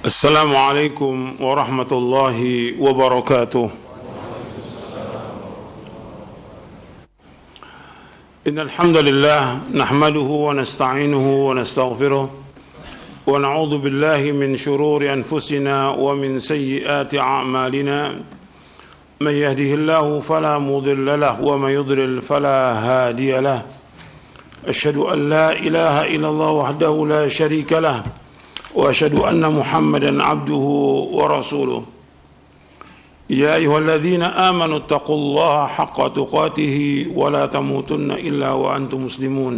Assalamualaikum warahmatullahi wabarakatuh. Innal hamdalillah nahmaduhu wa nasta'inuhu wa nastaghfiruh wa na'udzu billahi min shururi anfusina wa min sayyiati a'malina. Man yahdihillahu fala mudilla lahu wa man yudlil fala hadiya lahu. Asyhadu an la ilaha illallah wahdahu la syarika lahu وأشهد أن محمدا عبده ورسوله يا أيها الذين آمنوا اتقوا الله حق تقاته ولا تموتن إلا وأنتم مسلمون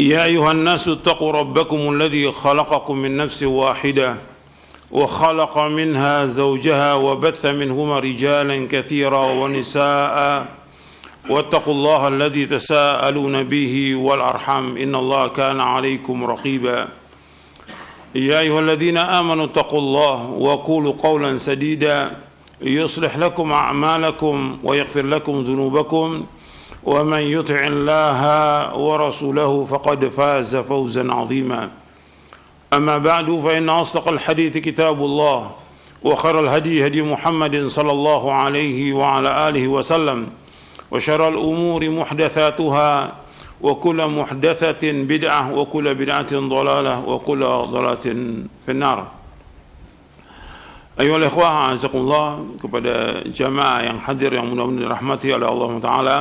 يا أيها الناس اتقوا ربكم الذي خلقكم من نفس واحدة وخلق منها زوجها وبث منهما رجالا كثيرا ونساء واتقوا الله الذي تساءلون به والأرحام إن الله كان عليكم رقيبا يا أيها الذين آمنوا اتقوا الله وقولوا قولا سديدا يصلح لكم أعمالكم ويغفر لكم ذنوبكم ومن يطع الله ورسوله فقد فاز فوزا عظيما أما بعد فإن أصدق الحديث كتاب الله وخير الهدي هدي محمد صلى الله عليه وعلى آله وسلم وشر الأمور محدثاتها وكل محدثة بدعة وكل بدعة ضلالة وكل ضلالة في النار. Ayuhal ikhwah, azakumullah, kepada jamaah yang hadir yang mudah-mudahan dirahmati oleh Allah Ta'ala,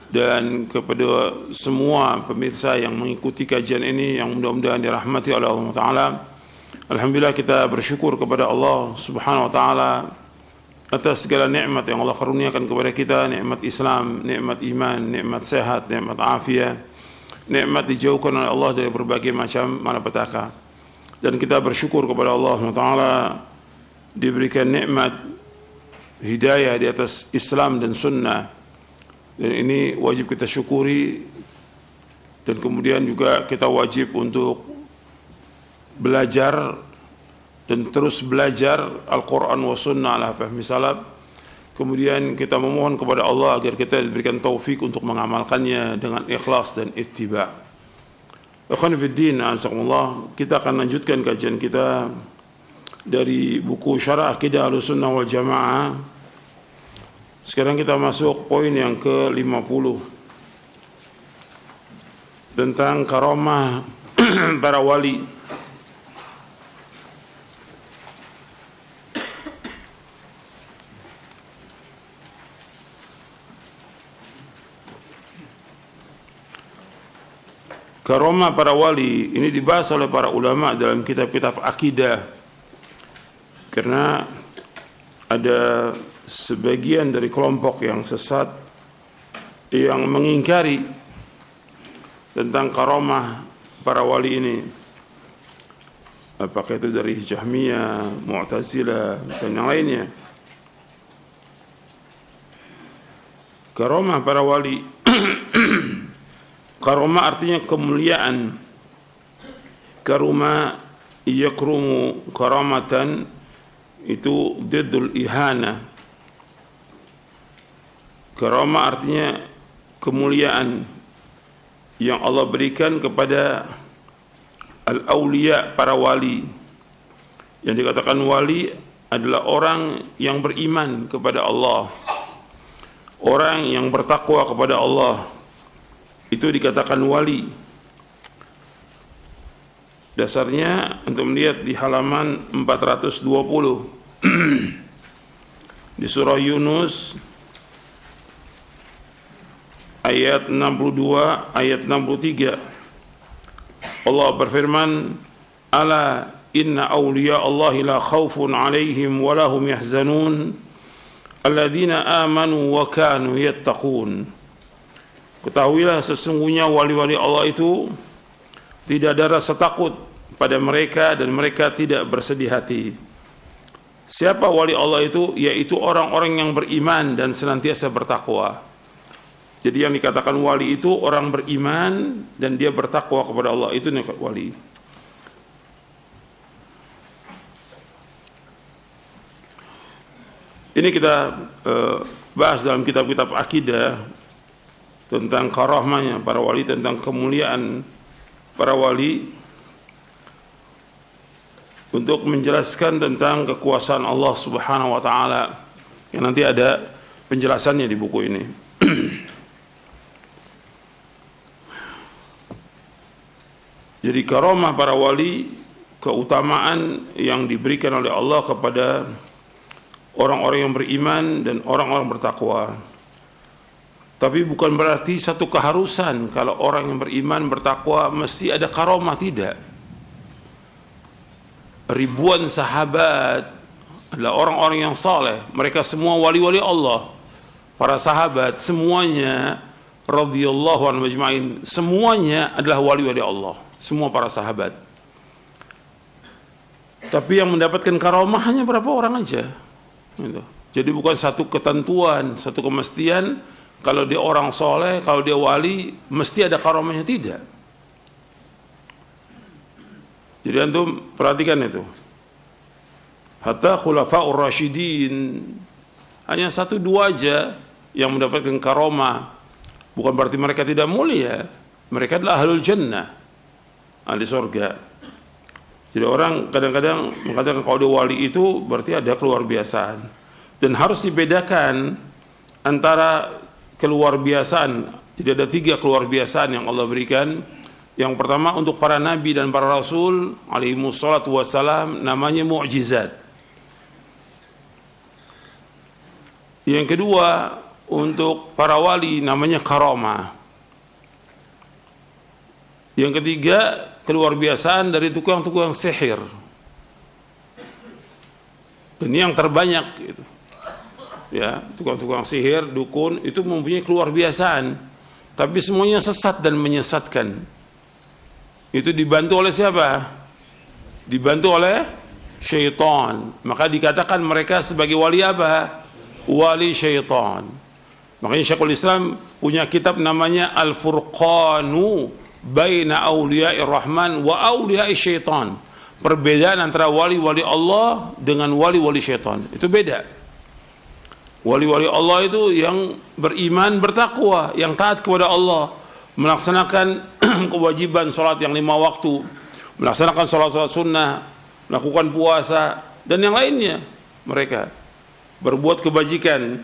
dan kepada semua pemirsa yang mengikuti kajian ini yang mudah-mudahan dirahmati oleh Allah Ta'ala. Alhamdulillah, kita bersyukur kepada Allah Subhanahu Wa Ta'ala atas segala nikmat yang Allah karuniakan kepada kita, nikmat Islam, nikmat iman, nikmat sehat, nikmat afiat, nikmat dijauhkan oleh Allah dari berbagai macam malapetaka. Dan kita bersyukur kepada Allah Taala diberikan nikmat hidayah di atas Islam dan sunnah. Dan ini wajib kita syukuri, dan kemudian juga kita wajib untuk belajar dan terus belajar Al-Quran wa Sunnah ala fahmi salaf. Kemudian kita memohon kepada Allah agar kita diberikan taufik untuk mengamalkannya dengan ikhlas dan ittiba. Akhwan fiddin, azakumullah, kita akan lanjutkan kajian kita dari buku Syarah Aqidah Ahlussunnah wal Jamaah. Sekarang kita masuk poin yang ke-50 tentang karamah para wali. Karamah para wali ini dibahas oleh para ulama dalam kitab-kitab akidah, karena ada sebagian dari kelompok yang sesat yang mengingkari tentang karamah para wali ini, apakah itu dari Jahmiyah, Mu'tazilah dan yang lainnya. Karamah para wali karomah artinya kemuliaan. Karuma yakrumu karamatan, itu diddul ihana. Karamah artinya kemuliaan yang Allah berikan kepada al-awliya, para wali. Yang dikatakan wali adalah orang yang beriman kepada Allah, orang yang bertakwa kepada Allah, itu dikatakan wali. Dasarnya untuk melihat di halaman 420 di surah Yunus ayat 62 ayat 63. Allah berfirman, ala inna awliya Allahi la khawfun alaihim wa lahum yahzanun alladzina amanu wa kanu yattaqun. Ketahuilah, sesungguhnya wali-wali Allah itu tidak ada rasa takut pada mereka dan mereka tidak bersedih hati. Siapa wali Allah itu? Yaitu orang-orang yang beriman dan senantiasa bertakwa. Jadi yang dikatakan wali itu orang beriman dan dia bertakwa kepada Allah, itu wali. Ini kita bahas dalam kitab-kitab akidah tentang karamahnya para wali, tentang kemuliaan para wali. untuk menjelaskan tentang kekuasaan Allah Subhanahu wa taala. Yang nanti ada penjelasannya di buku ini. Jadi karamah para wali, keutamaan yang diberikan oleh Allah kepada orang-orang yang beriman dan orang-orang bertakwa. Tapi bukan berarti satu keharusan kalau orang yang beriman bertakwa mesti ada karamah, tidak. Ribuan sahabat adalah orang-orang yang saleh, mereka semua wali-wali Allah. Para sahabat semuanya radhiyallahu anhum ajma'in, semuanya adalah wali-wali Allah, semua para sahabat. Tapi yang mendapatkan karamah hanya berapa orang aja gitu. Jadi bukan satu ketentuan, satu kemestian kalau dia orang soleh, kalau dia wali mesti ada karamahnya, tidak. Jadi antum perhatikan itu. Hatta khulafaur rasyidin, hanya satu dua aja yang mendapatkan karamah. Bukan berarti mereka tidak mulia, mereka adalah ahlul jannah, ahli surga. Jadi orang kadang-kadang mengatakan kalau dia wali itu berarti ada keluar biasaan. Dan harus dibedakan antara keluar biasaan. Jadi ada 3 keluar biasaan yang Allah berikan. Yang pertama untuk para nabi dan para rasul alaihimussalatu wassalam namanya mu'jizat. Yang kedua untuk para wali namanya karamah. Yang ketiga keluar biasaan dari tukang-tukang sihir. Dan yang terbanyak itu, ya, tukang-tukang sihir, dukun itu mempunyai keluar biasaan, tapi semuanya sesat dan menyesatkan. Itu dibantu oleh siapa? Dibantu oleh syaitan. Maka dikatakan mereka sebagai wali apa? Wali syaitan. Makanya Syekhul Islam punya kitab namanya Al-Furqanu Baina Awliya'ir Rahman wa Awliya'ir Syaitan. Perbedaan antara wali-wali Allah dengan wali-wali syaitan. Itu beda. Wali-wali Allah itu yang beriman, bertakwa, yang taat kepada Allah, melaksanakan kewajiban sholat yang 5 waktu, melaksanakan sholat-sholat sunnah, melakukan puasa, dan yang lainnya. Mereka berbuat kebajikan.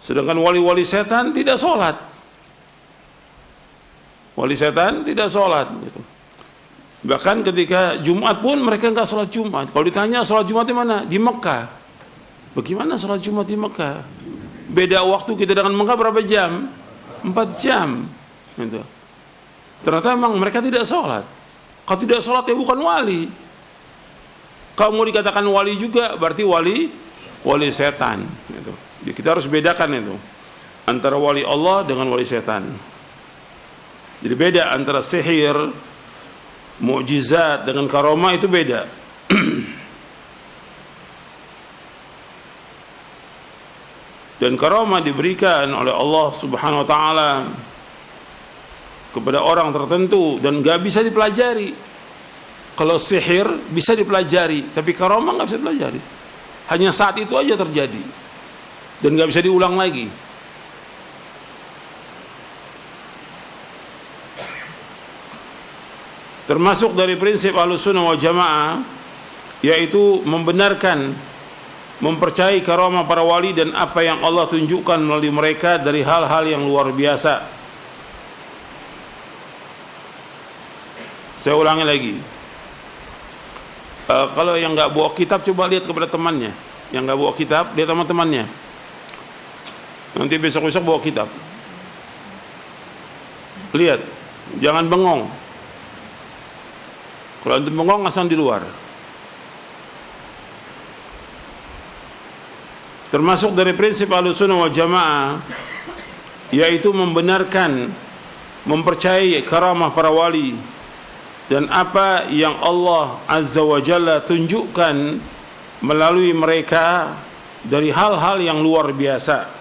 Sedangkan wali-wali setan tidak sholat. Wali setan tidak sholat gitu. Bahkan ketika Jumat pun mereka enggak sholat Jumat. Kalau ditanya sholat Jumat di mana? Di Mekah. Bagaimana sholat Jumat di Mekah? Beda waktu kita dengan Mekah berapa jam? 4 jam gitu. Ternyata memang mereka tidak sholat. Kalau tidak sholat ya bukan wali. Kalau mau dikatakan wali juga berarti wali setan gitu. Jadi kita harus bedakan itu antara wali Allah dengan wali setan. Jadi beda antara sihir, mukjizat dengan karamah, itu beda. Dan karamah diberikan oleh Allah Subhanahu wa taala kepada orang tertentu dan gak bisa dipelajari. Kalau sihir bisa dipelajari, tapi karamah gak bisa dipelajari. Hanya saat itu aja terjadi dan gak bisa diulang lagi. Termasuk dari prinsip Ahlussunnah wal Jamaah yaitu membenarkan, mempercayai karamah para wali dan apa yang Allah tunjukkan melalui mereka dari hal-hal yang luar biasa. Saya ulangi lagi. Kalau yang nggak bawa kitab coba lihat kepada temannya. Yang nggak bawa kitab lihat sama temannya. Nanti besok-besok bawa kitab. Lihat, jangan bengong. Kalau antum bengong asal di luar. Termasuk dari prinsip Ahlussunnah wal Jamaah yaitu membenarkan, mempercayai karamah para wali dan apa yang Allah Azza wa Jalla tunjukkan melalui mereka dari hal-hal yang luar biasa.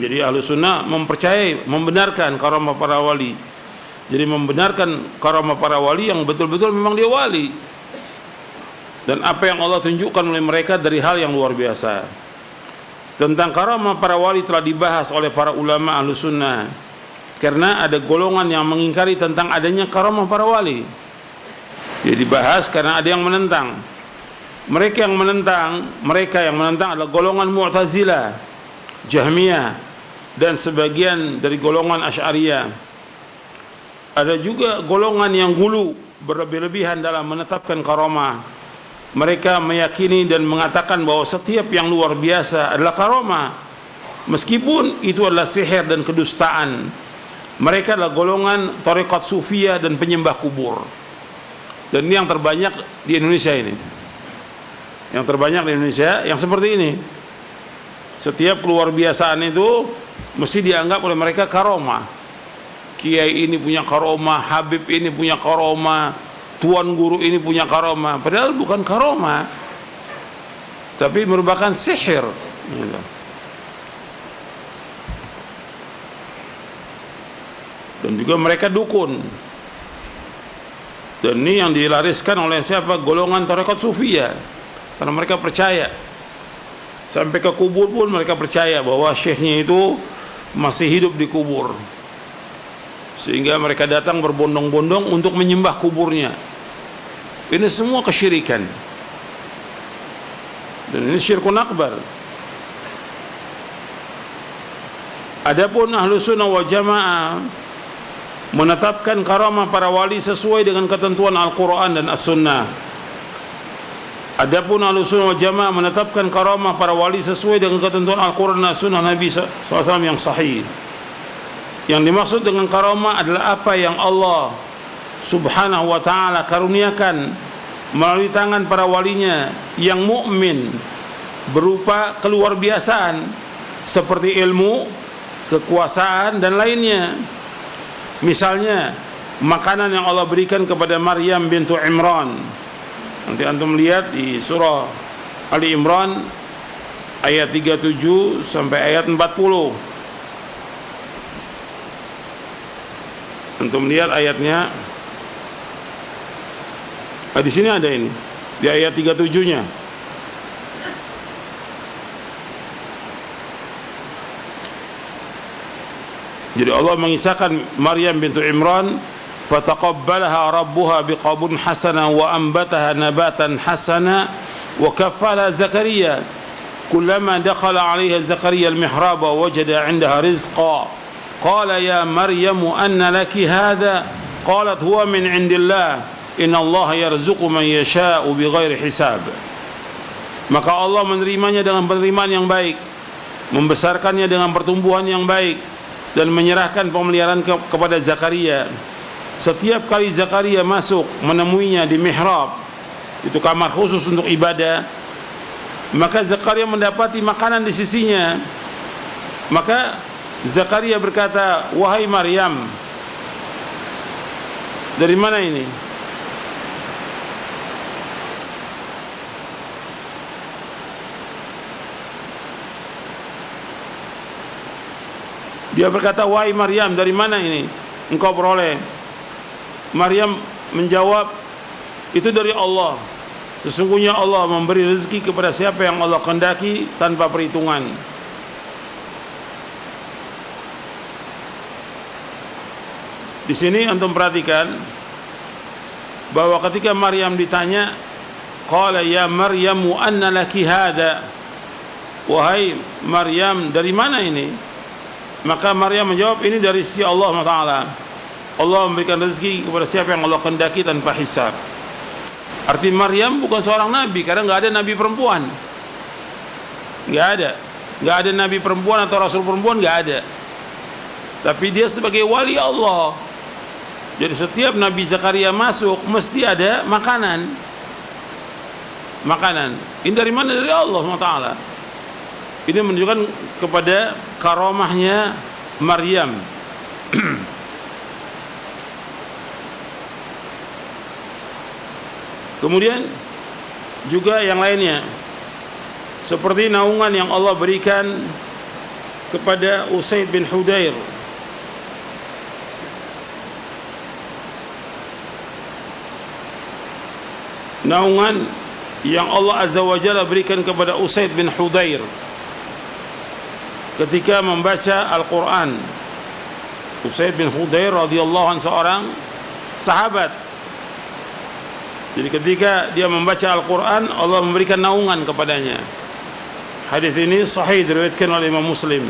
Jadi Ahlussunnah mempercayai, membenarkan karamah para wali. Jadi membenarkan karamah para wali yang betul-betul memang dia wali. Dan apa yang Allah tunjukkan oleh mereka dari hal yang luar biasa. Tentang karamah para wali telah dibahas oleh para ulama Ahlussunnah. Karena ada golongan yang mengingkari tentang adanya karamah para wali. Dia dibahas karena ada yang menentang. Mereka yang menentang adalah golongan Mu'tazilah, Jahmiyah, dan sebagian dari golongan Asy'ariyah. Ada juga golongan yang gulu, berlebih-lebihan dalam menetapkan karamah. Mereka meyakini dan mengatakan bahwa setiap yang luar biasa adalah karamah, meskipun itu adalah sihir dan kedustaan. Mereka adalah golongan tarekat sufiyah dan penyembah kubur. Dan ini yang terbanyak di Indonesia ini. Yang terbanyak di Indonesia yang seperti ini. Setiap keluar biasaan itu mesti dianggap oleh mereka karamah. Kiai ini punya karamah, Habib ini punya karamah, tuan guru ini punya karamah. Padahal bukan karamah, tapi merupakan sihir. Dan juga mereka dukun. Dan ini yang dilariskan oleh siapa? Golongan tarekat sufiyah. Karena mereka percaya, sampai ke kubur pun mereka percaya bahwa syekhnya itu masih hidup di kubur, sehingga mereka datang berbondong-bondong untuk menyembah kuburnya. Ini semua kesyirikan, dan ini syirkun akbar. Adapun Ahlussunnah wal Jamaah menetapkan karamah para wali sesuai dengan ketentuan Al-Quran dan As-Sunnah. Adapun Ahlussunnah wal Jamaah menetapkan karamah para wali sesuai dengan ketentuan Al-Quran dan Sunnah Nabi SAW yang sahih. Yang dimaksud dengan karamah adalah apa yang Allah Subhanahu wa ta'ala karuniakan melalui tangan para walinya yang mukmin, berupa keluar biasaan seperti ilmu, kekuasaan, dan lainnya. Misalnya makanan yang Allah berikan kepada Maryam bintu Imran. Nanti antum lihat di surah Ali Imran ayat 37 sampai ayat 40. Antum lihat ayatnya. Di sini ada ini, di ayat 37-nya. Jadi Allah mengisahkan Maryam bintu Imran, fataqabbalaha rabbuha biqabulin hasanan wa anbataha nabatan hasana wa kaffalaha Zakaria kullama dakhala 'alayha Zakaria al-mihraba wajada 'indaha rizqa qala ya Maryamu anna laki hadha qalat huwa min 'indillah innallaha yarzuqu man yasha'u bighairi hisab. Maka Allah menerimanya dengan penerimaan yang baik, membesarkannya dengan pertumbuhan yang baik, dan menyerahkan pemeliharaan kepada Zakaria. Setiap kali Zakaria masuk menemuinya di mihrab, itu kamar khusus untuk ibadah, maka Zakaria mendapati makanan di sisinya. Maka Zakaria berkata, wahai Maryam, dari mana ini? Dia berkata, wahai Maryam, dari mana ini engkau peroleh? Maryam menjawab, itu dari Allah. Sesungguhnya Allah memberi rezeki kepada siapa yang Allah kehendaki tanpa perhitungan. Di sini antum perhatikan bahwa ketika Maryam ditanya, qala ya Maryamu anna laki hada, wahai Maryam, dari mana ini? Maka Maryam menjawab, ini dari sisi Allah Taala. Allah memberikan rezeki kepada siapa yang Allah kehendaki tanpa hisab. Arti Maryam bukan seorang nabi, karena nggak ada nabi perempuan, nggak ada nabi perempuan atau rasul perempuan, nggak ada. Tapi dia sebagai wali Allah. Jadi setiap Nabi Zakaria masuk mesti ada makanan. Ini dari mana? Dari Allah SWT. Ini menunjukkan kepada karamahnya Maryam. Kemudian juga yang lainnya, seperti naungan yang Allah berikan kepada Usaid bin Hudayr. Naungan yang Allah Azza wa Jalla berikan kepada Usaid bin Hudayr ketika membaca Al-Quran. Usaid bin Hudayr radhiyallahu anhu seorang sahabat Jadi ketika dia membaca Al-Quran, Allah memberikan naungan kepadanya. Hadis ini sahih diriwayatkan oleh Imam Muslim.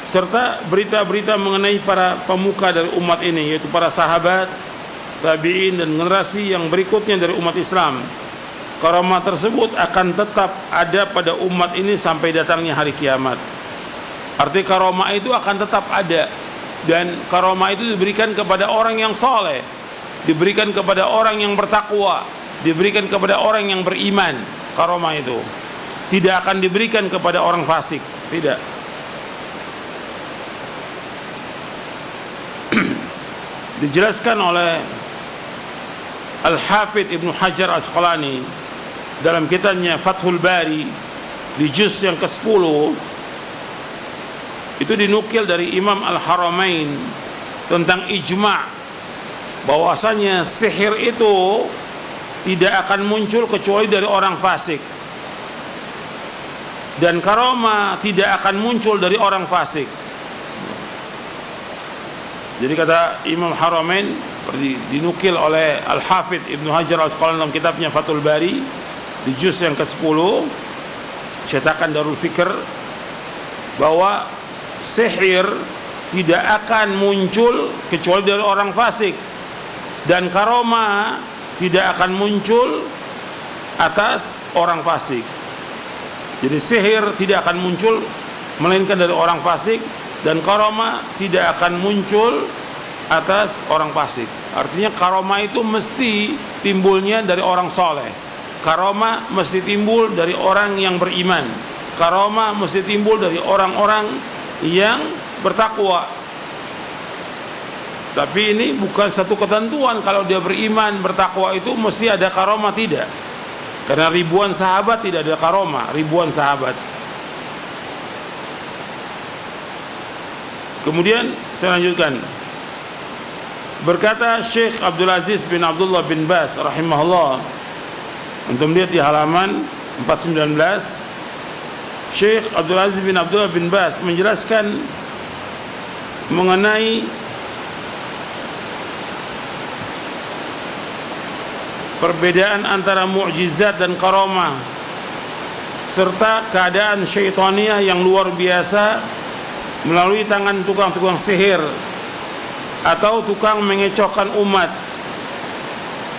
Serta berita-berita mengenai para pemuka dari umat ini, yaitu para sahabat, tabi'in dan generasi yang berikutnya dari umat Islam. Karamah tersebut akan tetap ada pada umat ini sampai datangnya hari kiamat. Arti karamah itu akan tetap ada, dan karamah itu diberikan kepada orang yang soleh, diberikan kepada orang yang bertakwa, diberikan kepada orang yang beriman. Karamah itu tidak akan diberikan kepada orang fasik, tidak. Dijelaskan oleh Al-Hafidh Ibnu Hajar Asqalani dalam kitabnya Fathul Bari di juz yang ke-10. Itu dinukil dari Imam Al-Haramain tentang ijma' bahwasanya sihir itu tidak akan muncul kecuali dari orang fasik, dan karamah tidak akan muncul dari orang fasik. Jadi kata Imam Haramain, dinukil oleh Al-Hafidh Ibnu Hajar Al-Asqalani dalam kitabnya Fathul Bari di juz yang ke-10, cetakan Darul Fikr, bahwa sihir tidak akan muncul kecuali dari orang fasik, dan karamah tidak akan muncul atas orang fasik. Jadi sihir tidak akan muncul melainkan dari orang fasik, dan karamah tidak akan muncul atas orang fasik. Artinya karamah itu mesti timbulnya dari orang soleh, karamah mesti timbul dari orang yang beriman, karamah mesti timbul dari orang-orang yang bertakwa. Tapi ini bukan satu ketentuan kalau dia beriman, bertakwa itu mesti ada karamah, tidak. Karena ribuan sahabat tidak ada karamah, ribuan sahabat. Kemudian saya lanjutkan. Berkata Syekh Abdul Aziz bin Abdullah bin Baz rahimahullah, untuk melihat di halaman 419, Syekh Abdul Aziz bin Abdullah bin Baz menjelaskan mengenai perbedaan antara mukjizat dan karamah, serta keadaan syaitaniah yang luar biasa melalui tangan tukang-tukang sihir atau tukang mengecohkan umat,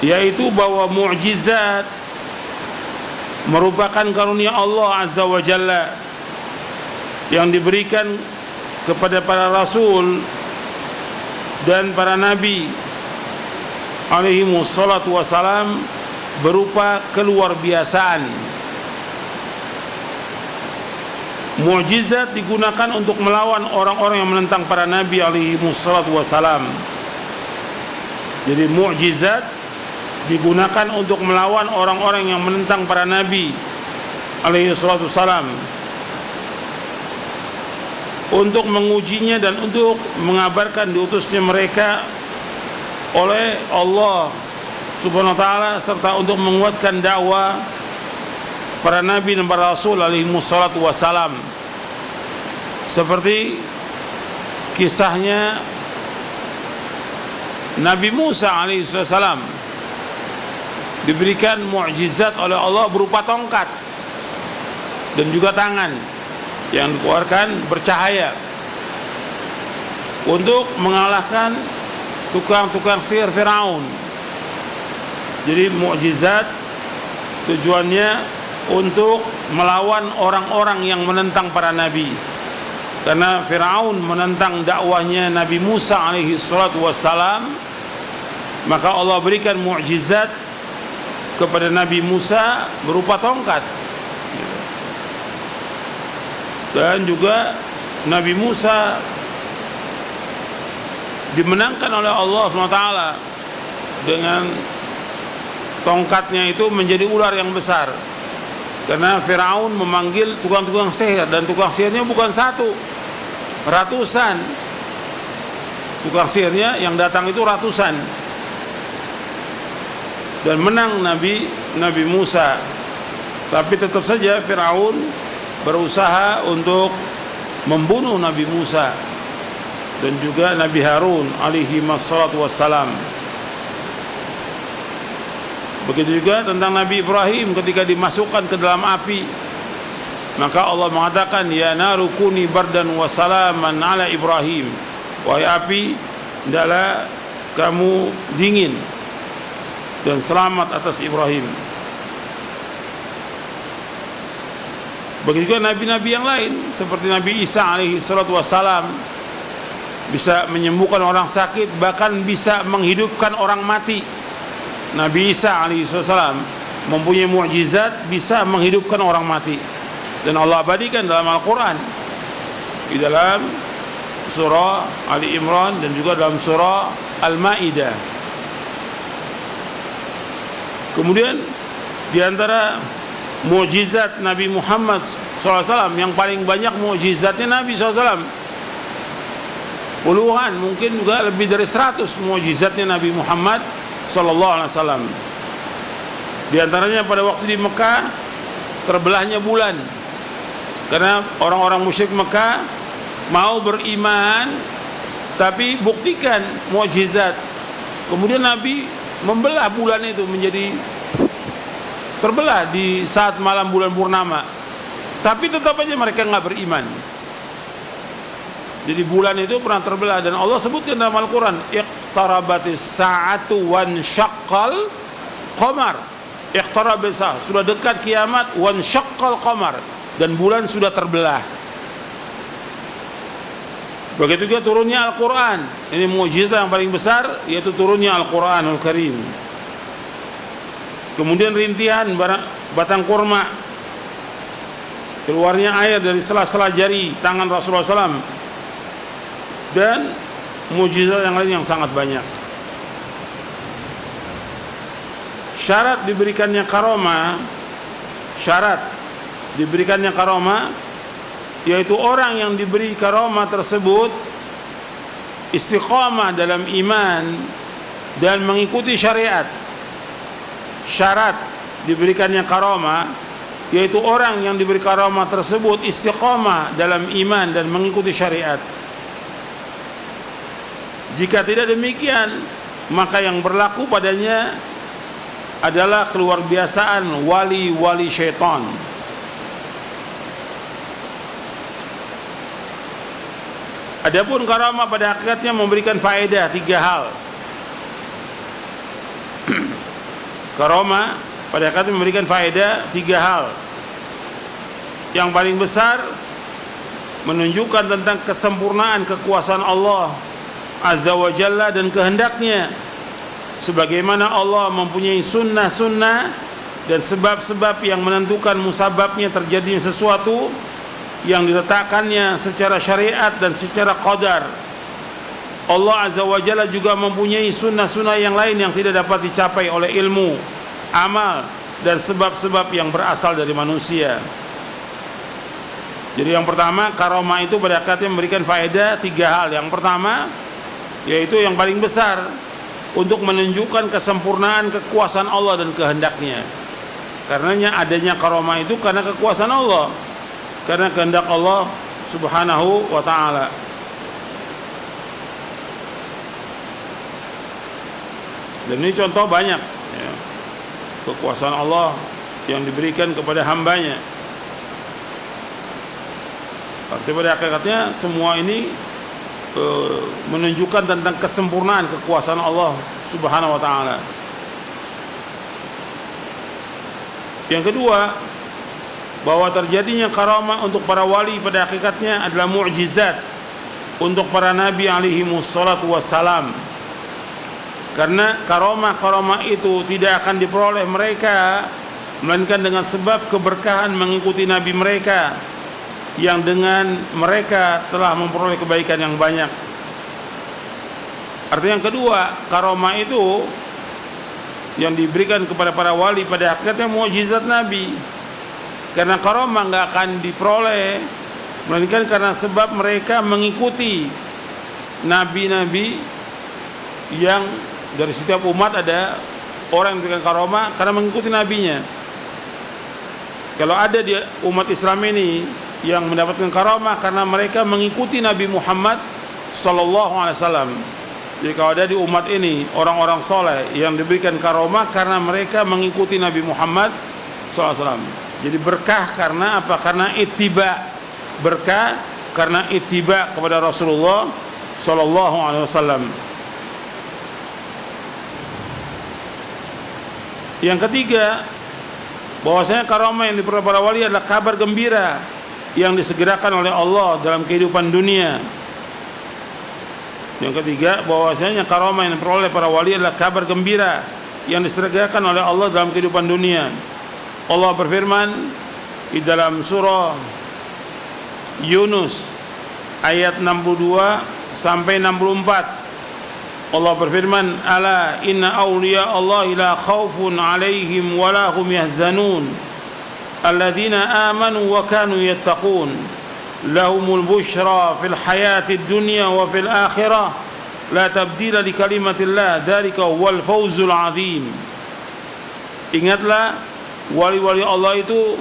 yaitu bahwa mukjizat merupakan karunia Allah Azza wa Jalla yang diberikan kepada para rasul dan para nabi alaihimu salatu wassalam berupa keluar biasaan. Mukjizat digunakan untuk melawan orang-orang yang menentang para nabi alaihimu salatu wassalam. Jadi mukjizat digunakan untuk melawan orang-orang yang menentang para nabi alaihi salatu wassalam, untuk mengujinya dan untuk mengabarkan diutusnya mereka oleh Allah Subhanahu wa taala, serta untuk menguatkan dakwah para nabi dan para rasul alaihi wassalatu wassalam. Seperti kisahnya Nabi Musa alaihi wassalam diberikan mukjizat oleh Allah berupa tongkat dan juga tangan yang dikeluarkan bercahaya untuk mengalahkan tukang-tukang sihir Firaun. Jadi mukjizat tujuannya untuk melawan orang-orang yang menentang para nabi. Karena Firaun menentang dakwahnya Nabi Musa alaihi salatu wassalam, maka Allah berikan mukjizat kepada Nabi Musa berupa tongkat. Dan juga Nabi Musa dimenangkan oleh Allah SWT dengan tongkatnya itu menjadi ular yang besar. Karena Firaun memanggil tukang-tukang sihir, dan tukang sihirnya bukan satu, ratusan. Tukang sihirnya yang datang itu ratusan. Dan menang Nabi Musa. Tapi tetap saja Firaun berusaha untuk membunuh Nabi Musa dan juga Nabi Harun alaihi wassalatu wassalam. Begitu juga tentang Nabi Ibrahim ketika dimasukkan ke dalam api, maka Allah mengatakan, ya naru kuni bardan wa salaman ala Ibrahim, wahai api, hendaklah kamu dingin dan selamat atas Ibrahim. Begitu juga nabi-nabi yang lain seperti Nabi Isa alaihi salatu wassalam, bisa menyembuhkan orang sakit, bahkan bisa menghidupkan orang mati. Nabi Isa alaihi salam mempunyai mukjizat bisa menghidupkan orang mati, dan Allah abadikan dalam Al-Quran, di dalam surah Ali Imran dan juga dalam surah Al-Ma'idah. Kemudian di antara mukjizat Nabi Muhammad SAW, yang paling banyak mukjizatnya Nabi SAW, puluhan, mungkin juga lebih dari 100 mukjizatnya Nabi Muhammad SAW. Di antaranya pada waktu di Mekah terbelahnya bulan, karena orang-orang musyrik Mekah mau beriman tapi buktikan mukjizat. Kemudian Nabi membelah bulan itu menjadi terbelah di saat malam bulan purnama, tapi tetap aja mereka nggak beriman. Jadi bulan itu pernah terbelah, dan Allah sebutkan dalam Al-Quran, iqtarabatis sa'atu wan syaqqal qamar. Iqtarabis, sudah dekat kiamat, wan syaqqal qamar, dan bulan sudah terbelah. Begitu juga turunnya Al-Quran. Ini mukjizat yang paling besar, yaitu turunnya Al-Quranul Karim. Kemudian rintihan batang kurma, keluarnya air dari sela-sela jari tangan Rasulullah SAW, dan mukjizat yang lain yang sangat banyak. Syarat diberikannya karomah, yaitu orang yang diberi karomah tersebut istiqamah dalam iman dan mengikuti syariat. Syarat diberikannya karomah, yaitu orang yang diberi karomah tersebut istiqamah dalam iman dan mengikuti syariat. Jika tidak demikian, maka yang berlaku padanya adalah keluar biasaan wali-wali syaitan. Adapun karamah pada hakikatnya memberikan faedah 3 hal. Karamah pada hakikatnya memberikan faedah 3 hal. Yang paling besar, menunjukkan tentang kesempurnaan kekuasaan Allah Azza wa Jalla dan kehendaknya, sebagaimana Allah mempunyai sunnah-sunnah dan sebab-sebab yang menentukan musababnya terjadinya sesuatu yang diletakkannya secara syariat dan secara qadar. Allah Azza wa Jalla juga mempunyai sunnah-sunnah yang lain yang tidak dapat dicapai oleh ilmu, amal, dan sebab-sebab yang berasal dari manusia. Jadi yang pertama, karamah itu pada hakikatnya memberikan faedah 3 hal. Yang pertama, yaitu yang paling besar, untuk menunjukkan kesempurnaan kekuasaan Allah dan kehendaknya. Karenanya adanya karamah itu karena kekuasaan Allah, karena kehendak Allah Subhanahu wa ta'ala. Dan ini contoh banyak ya, kekuasaan Allah yang diberikan kepada hambanya. Artinya pada hakikatnya semua ini menunjukkan tentang kesempurnaan kekuasaan Allah Subhanahu wa ta'ala. Yang kedua, bahwa terjadinya karamah untuk para wali pada hakikatnya adalah mukjizat untuk para nabi alaihi wassalatu wassalam. Karena karamah-karamah itu tidak akan diperoleh mereka melainkan dengan sebab keberkahan mengikuti nabi mereka, yang dengan mereka telah memperoleh kebaikan yang banyak. Artinya yang kedua, karamah itu yang diberikan kepada para wali pada hakikatnya mukjizat nabi. Karena karamah nggak akan diperoleh melainkan karena sebab mereka mengikuti nabi-nabi, yang dari setiap umat ada orang yang diberikan karamah karena mengikuti nabinya. Kalau ada di umat Islam ini yang mendapatkan karamah karena mereka mengikuti Nabi Muhammad sallallahu alaihi wasallam, Jadi kalau ada di umat ini orang-orang soleh yang diberikan karomah karena mereka mengikuti Nabi Muhammad SAW. Jadi berkah karena apa? Karena ittiba. Berkah karena ittiba kepada Rasulullah SAW. Yang ketiga, bahwasanya karomah yang diperoleh para wali adalah kabar gembira yang disegerakan oleh Allah dalam kehidupan dunia. Yang ketiga, bahwasanya karomah yang diperoleh para wali adalah kabar gembira yang disegerakan oleh Allah dalam kehidupan dunia. Allah berfirman di dalam surah Yunus ayat 62 sampai 64. Allah berfirman, "Ala inna awliya Allah la khaufun 'alaihim wa la hum yahzanun. Alladzina amanu wa kanu yattaqun. Lahumul busyra fil hayatid dunya wa fil akhirah. La tabdila li kalimatillah. Dzalika huwal fawzul 'adzim." Ingatlah, wali-wali Allah itu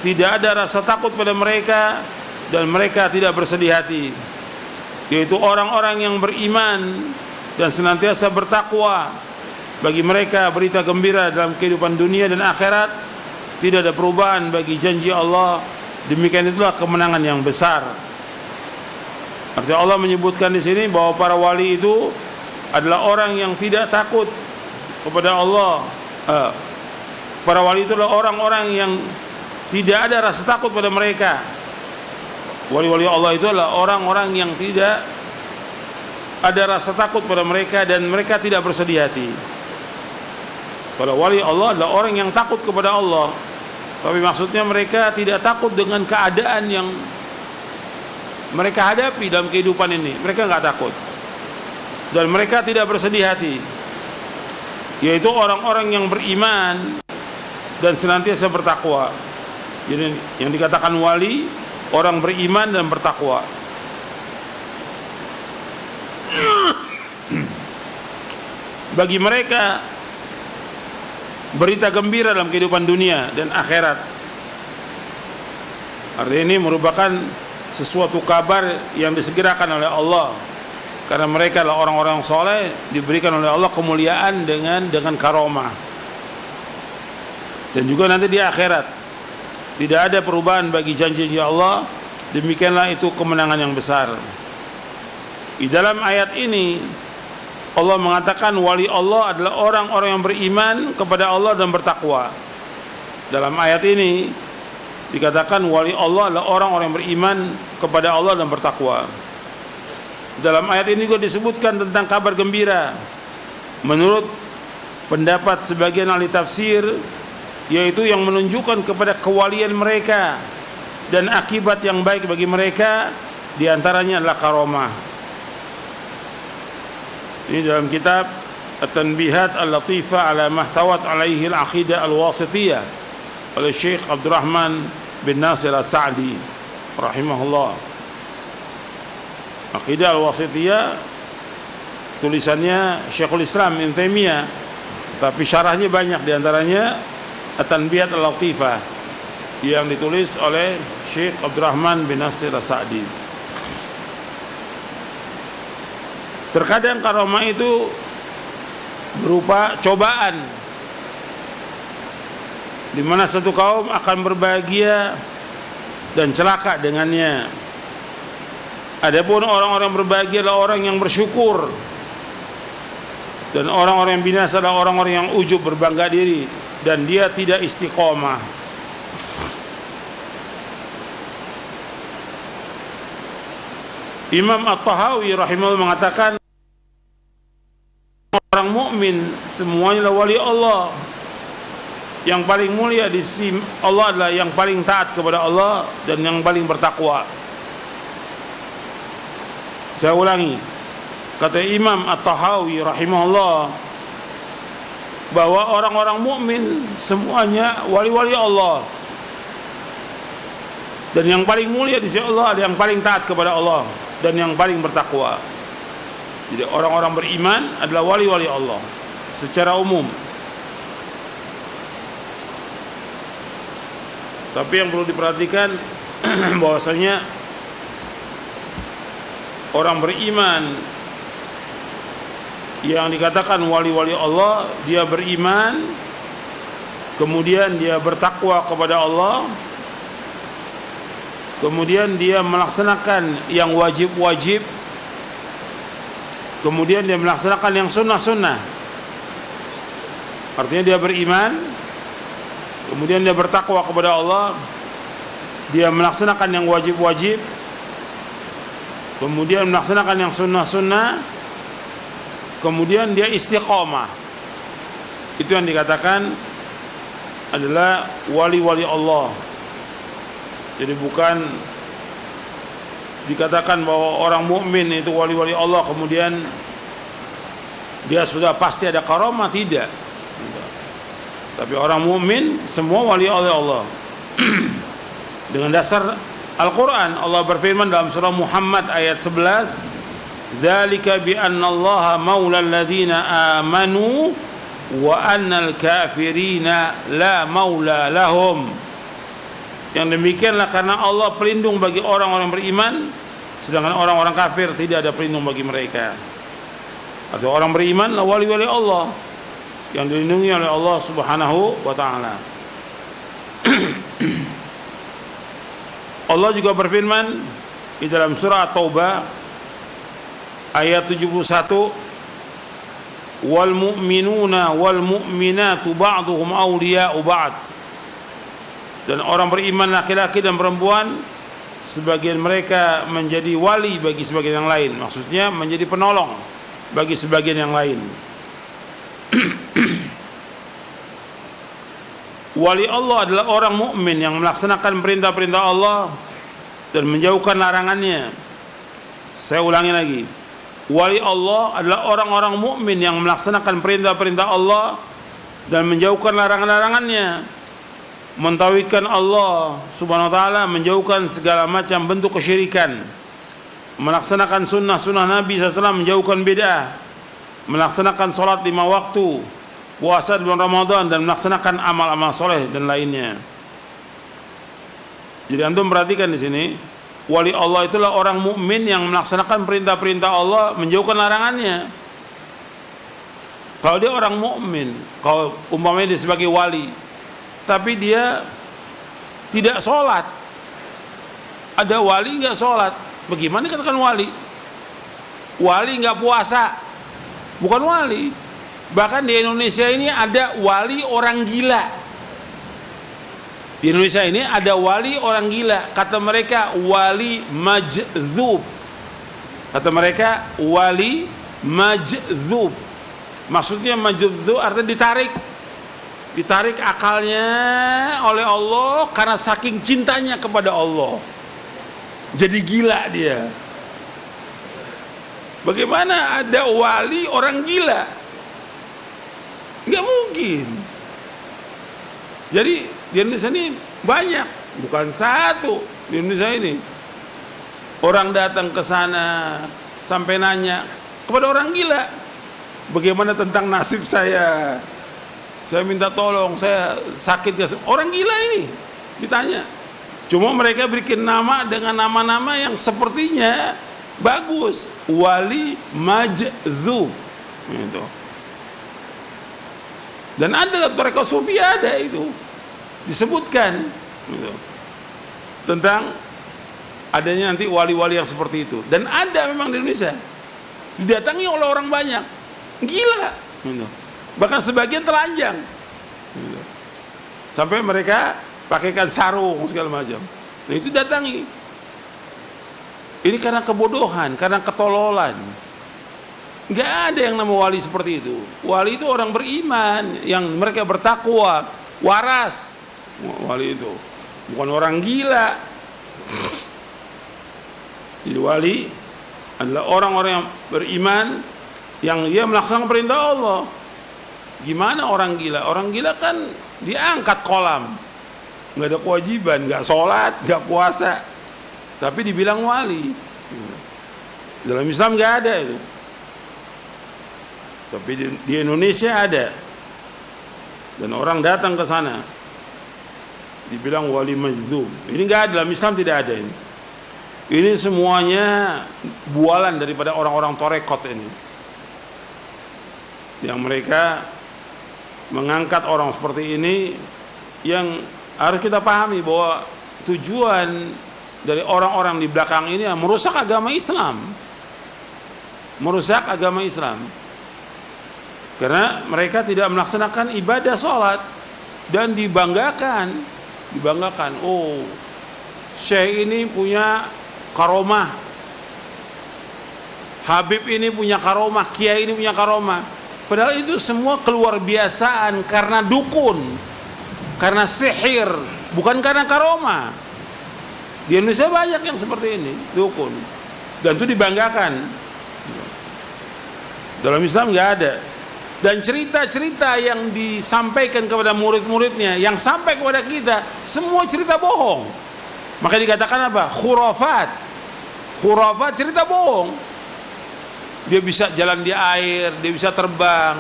tidak ada rasa takut pada mereka dan mereka tidak bersedih hati, yaitu orang-orang yang beriman dan senantiasa bertakwa. Bagi mereka berita gembira dalam kehidupan dunia dan akhirat, tidak ada perubahan bagi janji Allah. Demikian itulah kemenangan yang besar. Artinya Allah menyebutkan di sini bahwa para wali itu adalah orang yang tidak takut kepada Allah. Para wali itu adalah orang-orang yang tidak ada rasa takut pada mereka. Wali-wali Allah itu adalah orang-orang yang tidak ada rasa takut pada mereka dan mereka tidak bersedih hati. Para wali Allah adalah orang yang takut kepada Allah, tapi maksudnya mereka tidak takut dengan keadaan yang mereka hadapi dalam kehidupan ini. Mereka nggak takut dan mereka tidak bersedih hati, yaitu orang-orang yang beriman dan senantiasa bertakwa. Jadi yang dikatakan wali, orang beriman dan bertakwa. Bagi mereka berita gembira dalam kehidupan dunia dan akhirat. Artinya ini merupakan sesuatu kabar yang disegerakan oleh Allah, karena mereka adalah orang-orang soleh, diberikan oleh Allah kemuliaan dengan karomah. Dan juga nanti di akhirat tidak ada perubahan bagi janji Allah. Demikianlah itu kemenangan yang besar. Di dalam ayat ini Allah mengatakan wali Allah adalah orang-orang yang beriman kepada Allah dan bertakwa. Dalam ayat ini dikatakan wali Allah adalah orang-orang yang beriman kepada Allah dan bertakwa. Dalam ayat ini juga disebutkan tentang kabar gembira. Menurut pendapat sebagian ahli tafsir, yaitu yang menunjukkan kepada kewalian mereka dan akibat yang baik bagi mereka, diantaranya adalah karomah. Ini dalam kitab At-Tanbihat Al-Latifah ala Mahtawat alaihi al-Aqidah Al-Wasithiyah oleh Syekh Abdurrahman bin Nasir As-Sa'di rahimahullah. Aqidah Al-Wasithiyah tulisannya Syekhul Islam Ibnu Taimiyah, tapi syarahnya banyak, diantaranya At-Tanbihat Al-Latifah yang ditulis oleh Syekh Abdurrahman bin Nasir As-Sa'di. Terkadang karomah itu berupa cobaan, di mana satu kaum akan berbahagia dan celaka dengannya. Adapun orang-orang berbahagia adalah orang yang bersyukur, dan orang-orang yang binasa adalah orang-orang yang ujub, berbangga diri, dan dia tidak istiqomah. Imam At-Tahawi rahimahullah mengatakan orang mukmin semuanya adalah wali Allah. Yang paling mulia di sisi Allah adalah yang paling taat kepada Allah dan yang paling bertakwa. Saya ulangi, kata Imam At-Tahawi rahimahullah, bahwa orang-orang mukmin semuanya wali-wali Allah, dan yang paling mulia di sisi Allah adalah yang paling taat kepada Allah dan yang paling bertakwa. Jadi orang-orang beriman adalah wali-wali Allah secara umum. Tapi yang perlu diperhatikan bahwasanya orang beriman Yang dikatakan wali-wali Allah, dia beriman, kemudian dia bertakwa kepada Allah, kemudian dia melaksanakan yang wajib-wajib, kemudian dia melaksanakan yang sunnah-sunnah. Artinya dia beriman, kemudian dia bertakwa kepada Allah, dia melaksanakan yang wajib-wajib, kemudian melaksanakan yang sunnah-sunnah, kemudian dia istiqomah. Itu yang dikatakan adalah wali-wali Allah. Jadi bukan dikatakan bahwa orang mukmin itu wali-wali Allah kemudian dia sudah pasti ada karamah, tidak. Tapi orang mukmin semua wali oleh Allah. Dengan dasar Al-Quran, Allah berfirman dalam surah Muhammad ayat 11, "Dzalika bi anna Allaha maula alladziina aamanu wa annal kafirina la maula lahum." Yang demikianlah karena Allah pelindung bagi orang-orang beriman, sedangkan orang-orang kafir tidak ada pelindung bagi mereka. Atau orang beriman adalah wali-wali Allah yang dilindungi oleh Allah Subhanahu wa taala. Allah juga berfirman di dalam surah At-Taubah ayat 71, "Wal mu'minuna wal mu'minatu ba'duhum awliya'u ba'd." Dan orang beriman laki-laki dan perempuan sebagian mereka menjadi wali bagi sebagian yang lain, maksudnya menjadi penolong bagi sebagian yang lain. Wali Allah adalah orang mukmin yang melaksanakan perintah-perintah Allah dan menjauhkan larangannya. Saya ulangi lagi. Wali Allah adalah orang-orang mukmin yang melaksanakan perintah-perintah Allah dan menjauhkan larangan-larangannya. Mentauhidkan Allah Subhanahu wa taala, menjauhkan segala macam bentuk kesyirikan. Melaksanakan sunnah-sunnah Nabi SAW, menjauhkan bid'ah. Melaksanakan sholat 5 waktu, puasa di bulan Ramadan, dan melaksanakan amal-amal soleh dan lainnya. Jadi antum perhatikan di sini, wali Allah itulah orang mukmin yang melaksanakan perintah-perintah Allah, menjauhkan larangannya. Kalau dia orang mukmin, kalau umpamanya dia sebagai wali, tapi dia tidak sholat, ada wali nggak sholat, bagaimana dikatakan wali? Wali nggak puasa, bukan wali. Bahkan di Indonesia ini ada wali orang gila. Di Indonesia ini ada wali orang gila. Kata mereka wali majdzub. Kata mereka wali majdzub. Maksudnya majdzub artinya ditarik. Ditarik akalnya oleh Allah karena saking cintanya kepada Allah. Jadi gila dia. Bagaimana ada wali orang gila? Nggak mungkin. Jadi di Indonesia ini banyak, bukan satu di Indonesia ini. Orang datang ke sana sampai nanya kepada orang gila, bagaimana tentang nasib saya? Saya minta tolong, saya sakit gak? Orang gila ini ditanya. Cuma mereka bikin nama dengan nama-nama yang sepertinya bagus. Wali majdzub. Gitu. Dan ada dalam tarekat sufi ada itu disebutkan gitu, tentang adanya nanti wali-wali yang seperti itu. Dan ada memang di Indonesia, didatangi oleh orang banyak, gila gitu. Bahkan sebagian telanjang gitu. Sampai mereka pakaikan sarung segala macam. Nah itu datangi. Ini karena kebodohan, karena ketololan. Nggak ada yang nama wali seperti itu. Wali itu orang beriman yang mereka bertakwa, waras. Wali itu bukan orang gila. Jadi wali adalah orang-orang yang beriman yang dia melaksanakan perintah Allah. Gimana orang gila? Orang gila kan diangkat kolam, nggak ada kewajiban, nggak sholat, nggak puasa, tapi dibilang wali. Dalam Islam nggak ada itu. Tapi di Indonesia ada. Dan orang datang ke sana dibilang wali majdzub. Ini enggak ada, dalam Islam tidak ada ini. Ini semuanya bualan daripada orang-orang torekot ini. yang mereka mengangkat orang seperti ini, yang harus kita pahami bahwa tujuan dari orang-orang di belakang ini merusak agama Islam. Merusak agama Islam. Karena mereka tidak melaksanakan ibadah sholat dan dibanggakan. Oh, Syekh ini punya karomah, Habib ini punya karomah, Kiai ini punya karomah. Padahal itu semua keluar biasaan karena dukun, karena sihir, bukan karena karomah. Di Indonesia banyak yang seperti ini, dukun, dan itu dibanggakan. Dalam Islam nggak ada. Dan cerita-cerita yang disampaikan kepada murid-muridnya, yang sampai kepada kita, semua cerita bohong. Maka dikatakan apa? Khurafat. Khurafat, cerita bohong. Dia bisa jalan di air, dia bisa terbang,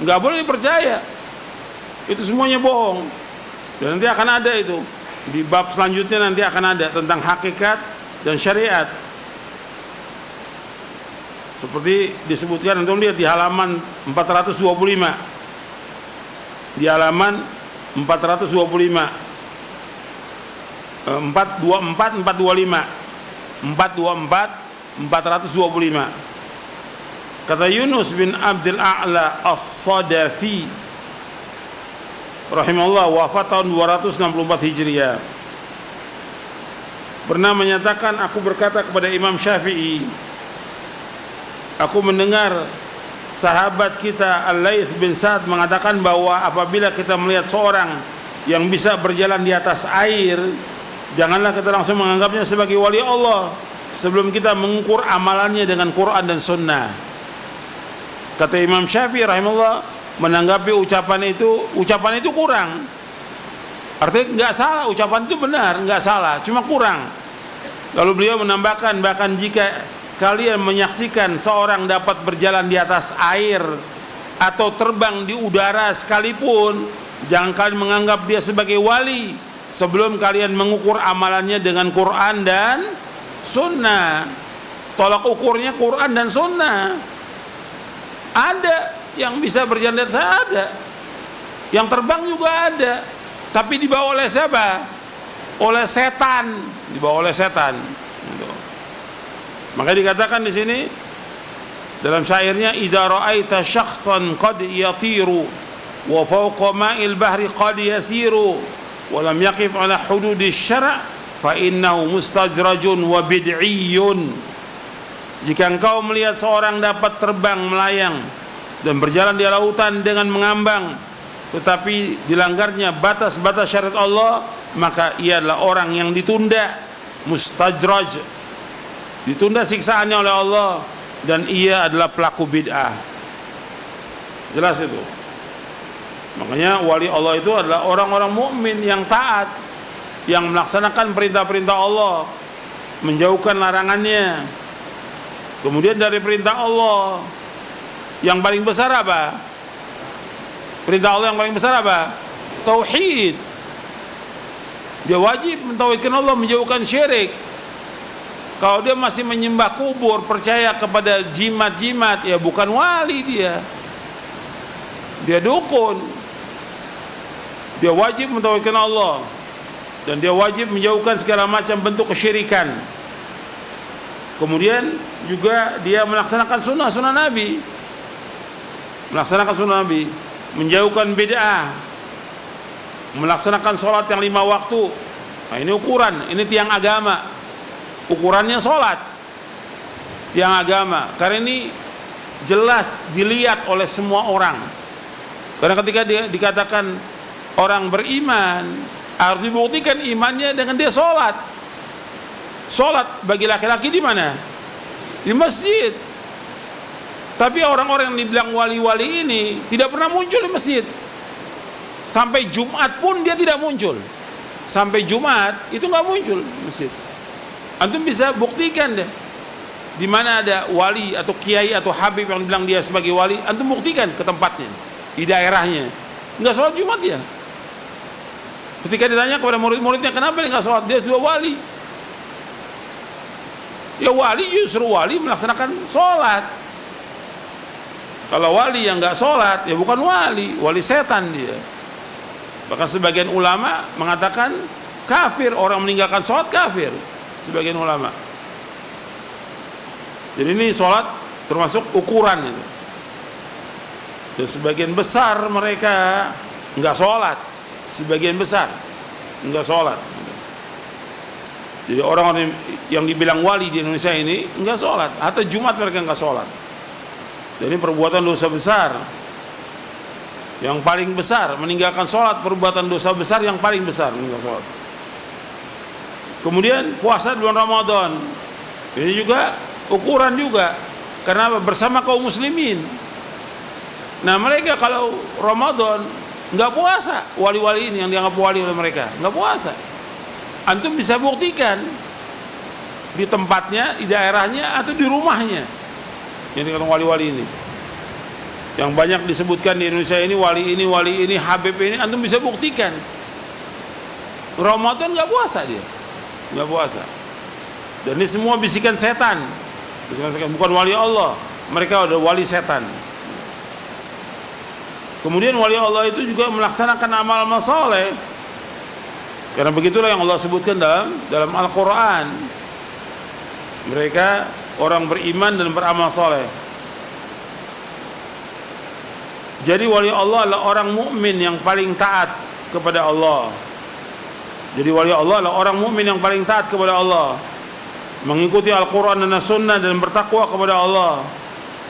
nggak boleh dipercaya. Itu semuanya bohong. Dan nanti akan ada itu di bab selanjutnya, nanti akan ada tentang hakikat dan syariat. Seperti disebutkan, antum lihat di halaman 425. Di halaman 425. 424 425. 424 425. Kata Yunus bin Abdul A'la As-Sadafi rahimahullah, wafat tahun 264 Hijriah, pernah menyatakan, aku berkata kepada Imam Syafi'i, aku mendengar sahabat kita Al-Laits bin Sa'ad mengatakan bahwa apabila kita melihat seorang yang bisa berjalan di atas air, janganlah kita langsung menganggapnya sebagai wali Allah sebelum kita mengukur amalannya dengan Quran dan Sunnah. Kata Imam Syafi'i rahimahullah, menanggapi ucapan itu kurang. Artinya nggak salah, ucapan itu benar, nggak salah, cuma kurang. Lalu beliau menambahkan, bahkan jika kalian menyaksikan seorang dapat berjalan di atas air atau terbang di udara sekalipun, jangan kalian menganggap dia sebagai wali sebelum kalian mengukur amalannya dengan Quran dan Sunnah. Tolak ukurnya Quran dan Sunnah. Ada yang bisa berjalan di atas, ada yang terbang juga ada, tapi dibawa oleh siapa? Oleh setan, dibawa oleh setan. Maka dikatakan di sini dalam syairnya, idza ra'aita syakhsan qad yatiru wa fawqa ma'il bahri qad yasiru wa lam yaqif ala hududi syara' fa innahu mustajrajun wa bid'iyyun. Jika engkau melihat seorang dapat terbang melayang dan berjalan di lautan dengan mengambang, tetapi dilanggarnya batas-batas syariat Allah, maka ia adalah orang yang ditunda, mustajraj, ditunda siksaannya oleh Allah, dan ia adalah pelaku bid'ah. Jelas itu. Makanya wali Allah itu adalah orang-orang mukmin yang taat, yang melaksanakan perintah-perintah Allah, menjauhkan larangannya. Kemudian dari perintah Allah yang paling besar apa? Perintah Allah yang paling besar apa? Tauhid. Dia wajib mentauhidkan Allah, menjauhkan syirik. Kalau dia masih menyembah kubur, percaya kepada jimat-jimat, ya bukan wali dia. Dia dukun. Dia wajib mentauhidkan Allah, dan dia wajib menjauhkan segala macam bentuk kesyirikan. Kemudian juga dia melaksanakan sunnah Nabi, menjauhkan bid'ah, melaksanakan sholat yang 5 waktu. Nah, ini ukuran, ini tiang agama. Ukurannya sholat, tiang agama. Karena ini jelas dilihat oleh semua orang. Karena ketika dia dikatakan orang beriman, harus dibuktikan imannya dengan dia sholat. Sholat bagi laki-laki di mana? Di masjid. Tapi orang-orang yang dibilang wali-wali ini tidak pernah muncul di masjid. Sampai Jumat pun dia tidak muncul. Sampai Jumat itu nggak muncul di masjid. Antum bisa buktikan deh, di mana ada wali atau kiai atau habib yang dibilang dia sebagai wali, antum buktikan ke tempatnya, di daerahnya. Nggak sholat Jumat dia. Ketika ditanya kepada murid-muridnya, kenapa dia nggak sholat? Dia sudah wali. Ya wali, justru wali melaksanakan sholat. Kalau wali yang nggak sholat, ya bukan wali, wali setan dia. Bahkan sebagian ulama mengatakan kafir, orang meninggalkan sholat kafir. Sebagian ulama. Jadi ini sholat termasuk ukuran itu. Dan sebagian besar mereka nggak sholat, sebagian besar nggak sholat. Jadi orang-orang yang dibilang wali di Indonesia ini nggak sholat, atau Jumat mereka nggak sholat. Jadi perbuatan dosa besar. Yang paling besar meninggalkan sholat, perbuatan dosa besar yang paling besar meninggalkan sholat. Kemudian puasa di bulan Ramadan, ini juga ukuran juga, karena bersama kaum muslimin. Nah mereka kalau Ramadan nggak puasa, wali-wali ini yang dianggap wali oleh mereka nggak puasa. Antum bisa buktikan di tempatnya, di daerahnya, atau di rumahnya. Yang dikatakan wali-wali ini, yang banyak disebutkan di Indonesia ini, wali ini, Habib ini, antum bisa buktikan. Ramadan nggak puasa dia, nggak puasa. Dan ini semua bisikan setan, bukan wali Allah. Mereka ada wali setan. Kemudian wali Allah itu juga melaksanakan amal-amal saleh. Karena begitulah yang Allah sebutkan dalam Al-Quran. Mereka orang beriman dan beramal saleh. Jadi wali Allah adalah orang mukmin yang paling taat kepada Allah. Jadi wali Allah adalah orang mukmin yang paling taat kepada Allah, mengikuti Al-Quran dan As-Sunnah dan bertakwa kepada Allah.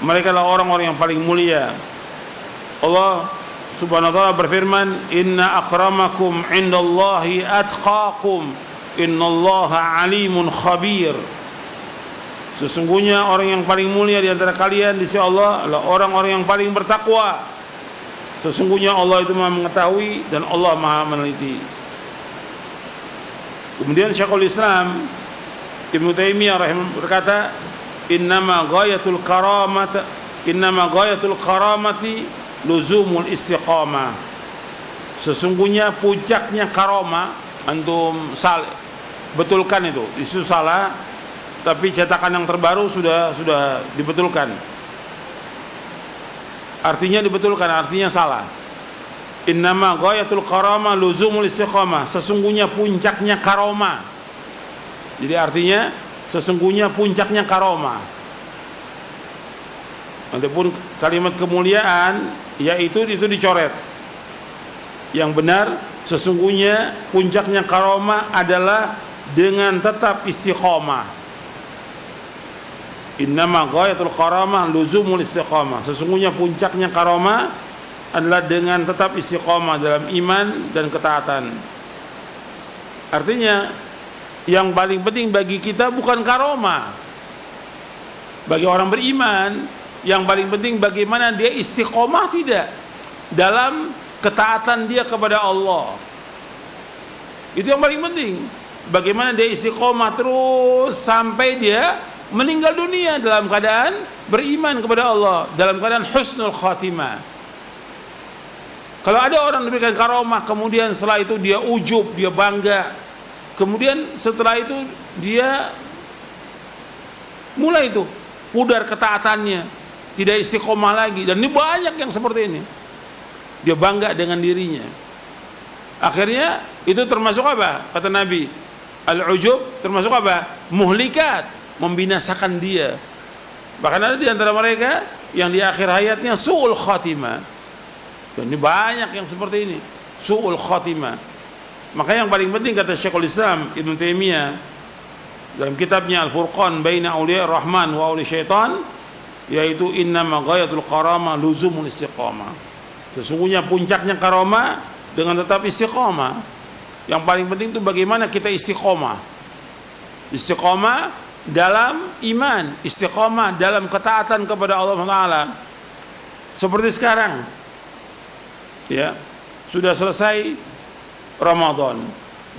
Mereka adalah orang-orang yang paling mulia. Allah Subhanahu wa ta'ala berfirman, "Inna akramakum indallahi atqakum, innallaha alimun khabir." Sesungguhnya orang yang paling mulia di antara kalian di sisi Allah adalah orang-orang yang paling bertakwa. Sesungguhnya Allah itu Maha mengetahui dan Allah Maha meneliti. Kemudian Syekhul Islam Ibnu Taimiyah rahimahullah berkata, "Innama ghayatul karamati luzumul istiqamah." Sesungguhnya puncaknya karamah, antum betulkan itu salah, tapi cetakan yang terbaru sudah dibetulkan. Artinya dibetulkan, artinya salah. Innama ghayatul karamah luzumul istiqamah. Sesungguhnya puncaknya karamah. Jadi artinya sesungguhnya puncaknya karamah. Adapun kalimat kemuliaan yaitu itu dicoret. Yang benar sesungguhnya puncaknya karamah adalah dengan tetap istiqamah. Innama ghayatul karamah luzumul istiqamah. Sesungguhnya puncaknya karamah adalah dengan tetap istiqamah dalam iman dan ketaatan. Artinya yang paling penting bagi kita bukan karamah. Bagi orang beriman, yang paling penting bagaimana dia istiqamah tidak dalam ketaatan dia kepada Allah. Itu yang paling penting. Bagaimana dia istiqamah terus sampai dia meninggal dunia dalam keadaan beriman kepada Allah, dalam keadaan husnul khatimah. Kalau ada orang diberikan karamah, kemudian setelah itu dia ujub, dia bangga, kemudian setelah itu dia mulai itu pudar ketaatannya, tidak istiqomah lagi. Dan ini banyak yang seperti ini. Dia bangga dengan dirinya. Akhirnya itu termasuk apa? Kata Nabi, al-ujub termasuk apa? Muhlikat, membinasakan dia. Bahkan ada di antara mereka yang di akhir hayatnya su'ul khatimah. Dan ini banyak yang seperti ini, su'ul khatimah. Maka yang paling penting kata Syekhul Islam Ibnu Taimiyah dalam kitabnya Al-Furqan Baina Auliya Rahman wa Auliya Syaitan, yaitu innama ghayatul karamah luzumul istiqamah. Sesungguhnya puncaknya karamah dengan tetap istiqamah. Yang paling penting itu bagaimana kita istiqamah. Istiqamah dalam iman, istiqamah dalam ketaatan kepada Allah Taala. Seperti sekarang, ya, sudah selesai Ramadan.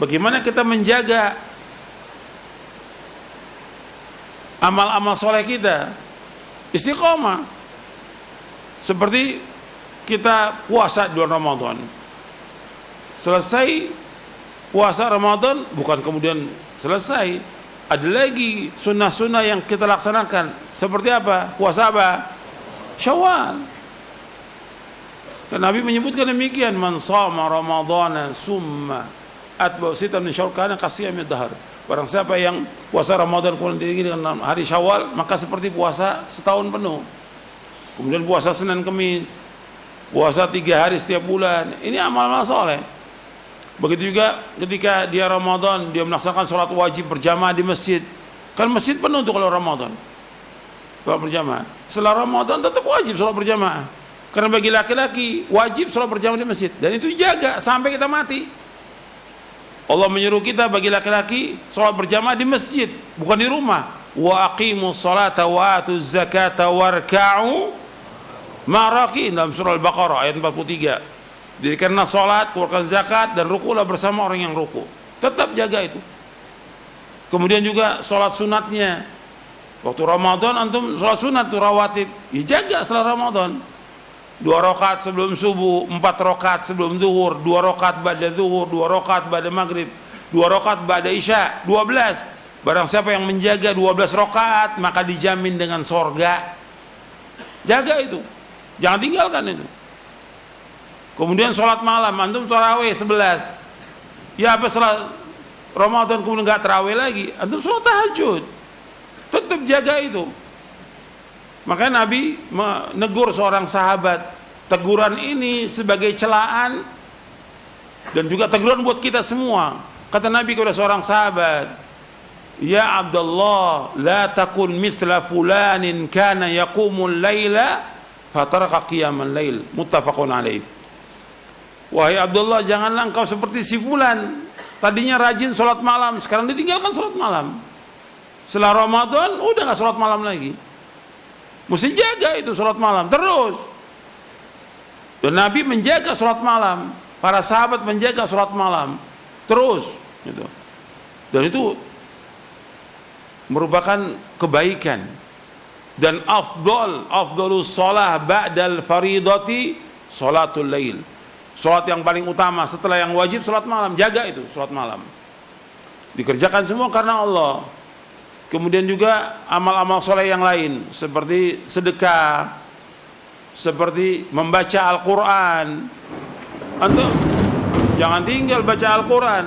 Bagaimana kita menjaga amal-amal soleh kita? Istiqamah. Seperti kita puasa di bulan Ramadan. Selesai puasa Ramadan, bukan kemudian selesai, ada lagi sunnah-sunnah yang kita laksanakan. Seperti apa? Puasa apa? Syawal. Dan Nabi menyebutkan demikian, man shama ramadhana summa atba'u sitan min syawal kana kasiyamid dahar. Barang siapa yang puasa Ramadan kemudian diiringi dengan hari Syawal, maka seperti puasa setahun penuh. Kemudian puasa Senin Kemis, puasa 3 hari setiap bulan. Ini amal-amal soleh. Begitu juga ketika dia Ramadan, dia melaksanakan sholat wajib berjamaah di masjid. Kan masjid penuh tuh kalau Ramadan, sholat berjamaah. Setelah Ramadan tetap wajib sholat berjamaah. Karena bagi laki-laki wajib sholat berjamaah di masjid. Dan itu dijaga sampai kita mati. Allah menyuruh kita bagi laki-laki sholat berjamaah di masjid, bukan di rumah. Wa aqimus sholata wa atuz zakata warka'u ma'raki'in, dalam surah Al-Baqarah ayat 43. Jadi karena sholat, keluarkan zakat, dan rukulah bersama orang yang ruku. Tetap jaga itu. Kemudian juga sholat sunatnya. Waktu Ramadan antum sholat sunat itu rawatib, dijaga setelah Ramadan. 2 rakaat sebelum subuh, 4 rakaat sebelum zuhur, 2 rakaat ba'da zuhur, 2 rakaat ba'da maghrib, 2 rakaat ba'da isya, 12. Barang siapa yang menjaga 12 rakaat, maka dijamin dengan sorga. Jaga itu, jangan tinggalkan itu. Kemudian sholat malam, antum tarawih 11. Ya apa setelah Ramadan kemudian nggak tarawih lagi, antum sholat tahajud. Tetap jaga itu. Makanya Nabi menegur seorang sahabat. Teguran ini sebagai celaan dan juga teguran buat kita semua. Kata Nabi kepada seorang sahabat, ya Abdullah, la takun mithla fulanin kana yaqumul laila fataraka qiyamal lail. Muttafaqun alaih. Wahai Abdullah, janganlah engkau seperti si fulan. Tadinya rajin sholat malam, sekarang ditinggalkan sholat malam. Setelah Ramadan udah nggak sholat malam lagi. Mesti jaga itu sholat malam terus. Dan Nabi menjaga sholat malam, para sahabat menjaga sholat malam terus gitu. Dan itu merupakan kebaikan. Dan afdalus shalah ba'dal faridati sholatul lail. Sholat yang paling utama setelah yang wajib sholat malam. Jaga itu sholat malam, dikerjakan semua karena Allah. Kemudian juga amal-amal soleh yang lain seperti sedekah, seperti membaca Al-Quran. Antum jangan tinggal baca Al-Quran,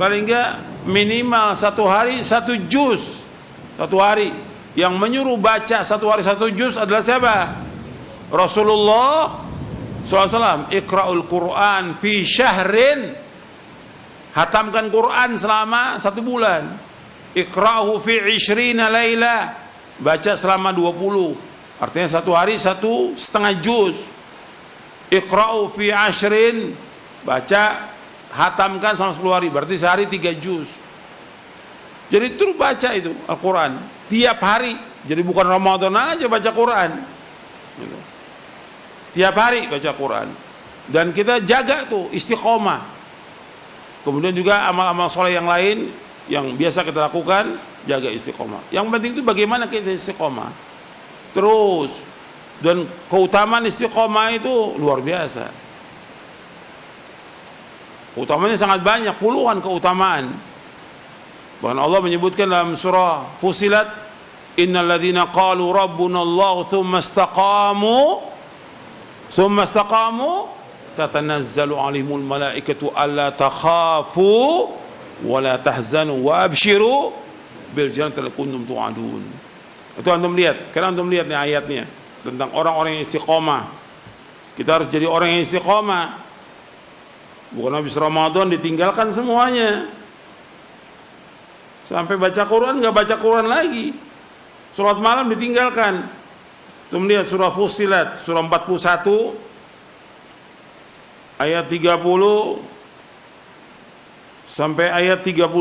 paling enggak minimal 1 hari 1 juz. 1 hari. Yang menyuruh baca 1 hari 1 juz adalah siapa? Rasulullah SAW. Iqra'ul Quran fi syahrin, hatamkan Quran selama 1 bulan. Iqra'hu fi 20 laila, baca selama 20. Artinya 1 hari 1,5 juz. Iqra'u fi 10, baca hatamkan selama 10 hari, berarti sehari 3 juz. Jadi terus baca itu Al-Quran tiap hari. Jadi bukan Ramadan aja baca Quran gitu. Tiap hari baca Quran. Dan kita jaga tuh istiqomah. Kemudian juga amal-amal soleh yang lain yang biasa kita lakukan, jaga istiqomah. Yang penting itu bagaimana kita istiqomah terus. Dan keutamaan istiqomah itu luar biasa. Keutamanya sangat banyak, puluhan keutamaan. Bahkan Allah menyebutkan dalam surah Fussilat, innal ladzina qalu rabbuna Allah tsumma istaqamu tatanazzalu alaihimul malaikatu alla takhafu wala tahzanu wa abshiru bil jannati allati kuntum tu'adun. Itu antum lihat, karena antum lihat nih ayatnya tentang orang-orang yang istiqomah. Kita harus jadi orang yang istiqomah. Bukan habis Ramadan ditinggalkan semuanya. Sampai baca Quran enggak baca Quran lagi. Salat malam ditinggalkan. Antum lihat surah Fussilat, surah 41 ayat 30 sampai ayat 32.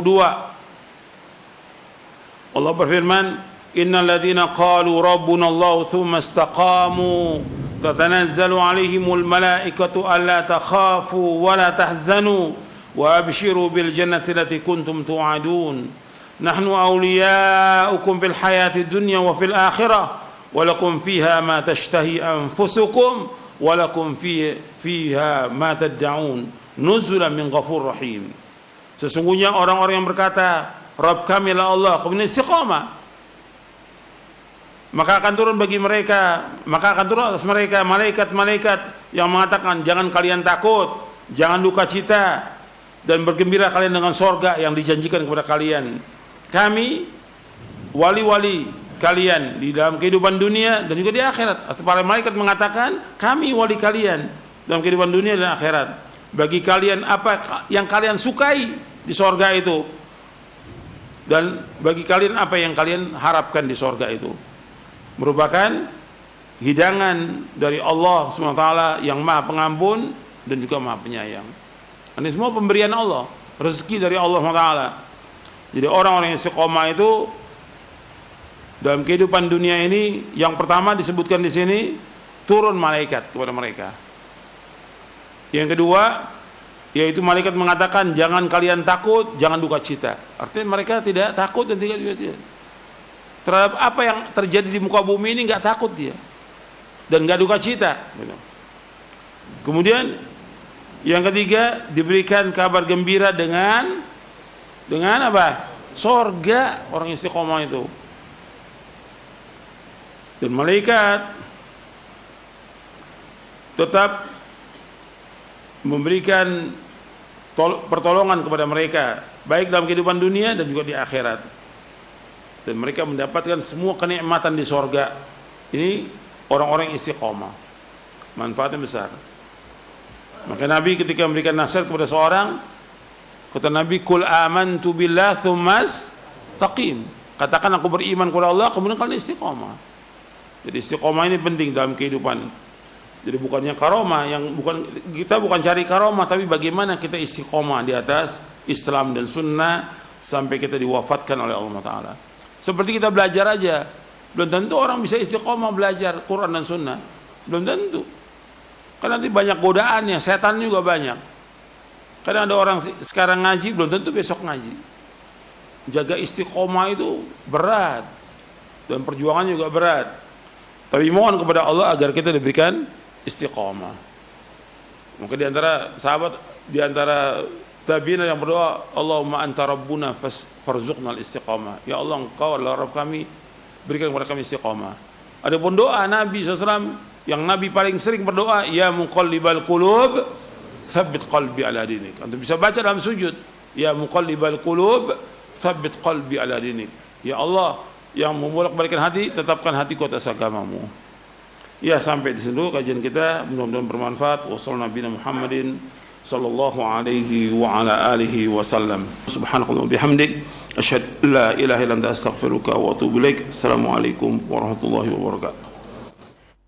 Allah berfirman, innal ladzina qalu rabbuna Allah tsumma istaqamu tatanazzalu alaihimul malaikatu alla takhafu wa la tahzanu wa abshiru bil jannati allati kuntum tu'adun nahnu awliya'ukum fil hayati dunya wa fil akhirah wa lakum fiha ma tashtahi anfusukum wa lakum fiha ma tad'un nuzulan min ghafurur rahim. Sesungguhnya orang-orang yang berkata Rabb kami lah Allah, kemudian istiqamah, maka akan turun atas mereka malaikat-malaikat yang mengatakan, jangan kalian takut, jangan duka cita, dan bergembira kalian dengan sorga yang dijanjikan kepada kalian. Kami wali-wali kalian di dalam kehidupan dunia dan juga di akhirat. Atau para malaikat mengatakan, kami wali kalian dalam kehidupan dunia dan akhirat. Bagi kalian apa yang kalian sukai di sorga itu, dan bagi kalian apa yang kalian harapkan di sorga itu. Merupakan hidangan dari Allah SWT yang maha pengampun dan juga maha penyayang. Ini semua pemberian Allah, rezeki dari Allah SWT. Jadi orang-orang yang istiqomah itu dalam kehidupan dunia ini, yang pertama disebutkan di sini, turun malaikat kepada mereka. Yang kedua, yaitu malaikat mengatakan, jangan kalian takut, jangan duka cita. Artinya mereka tidak takut dan tidak duka cita. Terhadap apa yang terjadi di muka bumi ini nggak takut dia, dan nggak duka cita. Kemudian yang ketiga, diberikan kabar gembira dengan apa? Sorga orang istiqomah itu. Dan malaikat tetap memberikan pertolongan kepada mereka, baik dalam kehidupan dunia dan juga di akhirat. Dan mereka mendapatkan semua kenikmatan di sorga. Ini orang-orang istiqomah, manfaatnya besar. Maka Nabi ketika memberikan nasihat kepada seorang, kata Nabi, kul amantu billah tsummas taqim. Katakan aku beriman kepada Allah, kemudian kalian istiqomah. Jadi istiqomah ini penting dalam kehidupan. Jadi bukannya karomah, kita bukan cari karomah, tapi bagaimana kita istiqomah di atas Islam dan sunnah sampai kita diwafatkan oleh Allah Ta'ala. Seperti kita belajar aja, belum tentu orang bisa istiqomah belajar Quran dan sunnah, belum tentu. Karena nanti banyak godaannya, setan juga banyak. Kadang ada orang sekarang ngaji, belum tentu besok ngaji. Jaga istiqomah itu berat, dan perjuangan juga berat. Tapi mohon kepada Allah agar kita diberikan istiqomah. Maka di antara sahabat, di antara tabi'in yang berdoa, Allahumma anta rabbuna farzuqnal istiqomah. Ya Allah, engkau adalah Rabb kami, berikan kepada kami istiqomah. Ada pun doa Nabi SAW yang Nabi paling sering berdoa, ya muqallibal qulub tsabbit qalbi ala dinik. Anda bisa baca dalam sujud, ya muqallibal qulub tsabbit qalbi ala dinik. Ya Allah yang membolak-balikkan hati, tetapkan hatiku atas agamamu. Ya, sampai di situ kajian kita, mudah-mudahan bermanfaat. Wassallallahu nabiyana Muhammadin sallallahu alaihi wa ala alihi wasallam. Subhanakallahumma bihamdik asyhadu an la ilaha illa anta astaghfiruka wa atubu ilaik. Assalamualaikum warahmatullahi wabarakatuh.